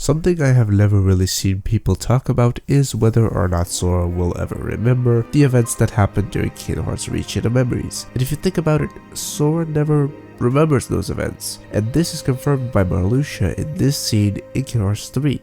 Something I have never really seen people talk about is whether or not Sora will ever remember the events that happened during Kingdom Hearts Reach Into Memories. And if you think about it, Sora never remembers those events, and this is confirmed by Marluxia in this scene in Kingdom Hearts 3.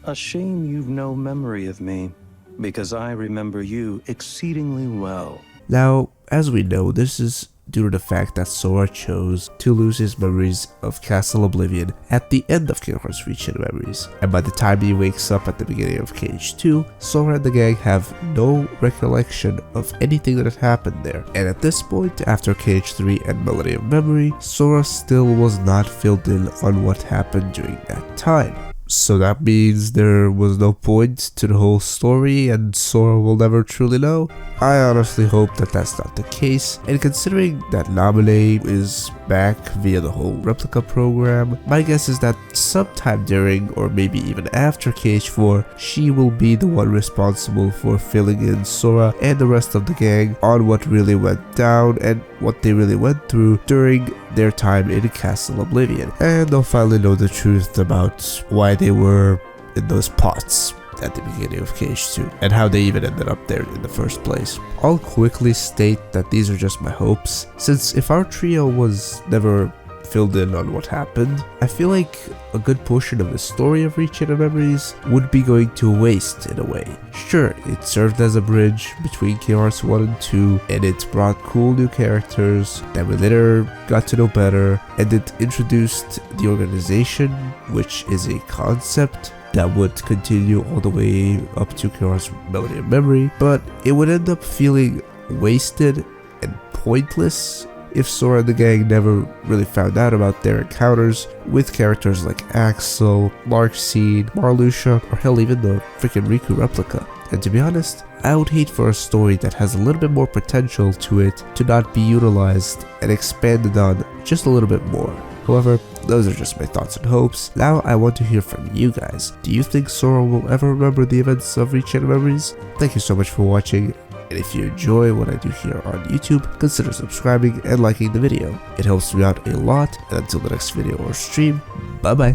A shame you've no memory of me, because I remember you exceedingly well. Now, as we know, this is due to the fact that Sora chose to lose his memories of Castle Oblivion at the end of Kingdom Hearts Reach Into Memories, and by the time he wakes up at the beginning of Cage 2, Sora and the gang have no recollection of anything that had happened there. And at this point, after Cage 3 and Melody of Memory, Sora still was not filled in on what happened during that time. So that means there was no point to the whole story and Sora will never truly know? I honestly hope that that's not the case, and considering that Naminé is back via the whole replica program, my guess is that sometime during or maybe even after Cage 4, she will be the one responsible for filling in Sora and the rest of the gang on what really went down and what they really went through during their time in Castle Oblivion, and they'll finally know the truth about why they were in those pots at the beginning of Cage 2 and how they even ended up there in the first place. I'll quickly state that these are just my hopes, since if our trio was never filled in on what happened, I feel like a good portion of the story of Reach Into Memories would be going to waste in a way. Sure, it served as a bridge between Kingdom Hearts 1 and 2, and it brought cool new characters that we later got to know better, and it introduced the organization, which is a concept that would continue all the way up to Kingdom Hearts Melody of Memory, but it would end up feeling wasted and pointless if Sora and the gang never really found out about their encounters with characters like Axel, Larkseed, Marluxia, or hell even the freaking Riku replica. And to be honest, I would hate for a story that has a little bit more potential to it to not be utilized and expanded on just a little bit more. However, those are just my thoughts and hopes. Now I want to hear from you guys. Do you think Sora will ever remember the events of Reach Into Memories? Thank you so much for watching, and if you enjoy what I do here on YouTube, consider subscribing and liking the video. It helps me out a lot, and until the next video or stream, bye bye.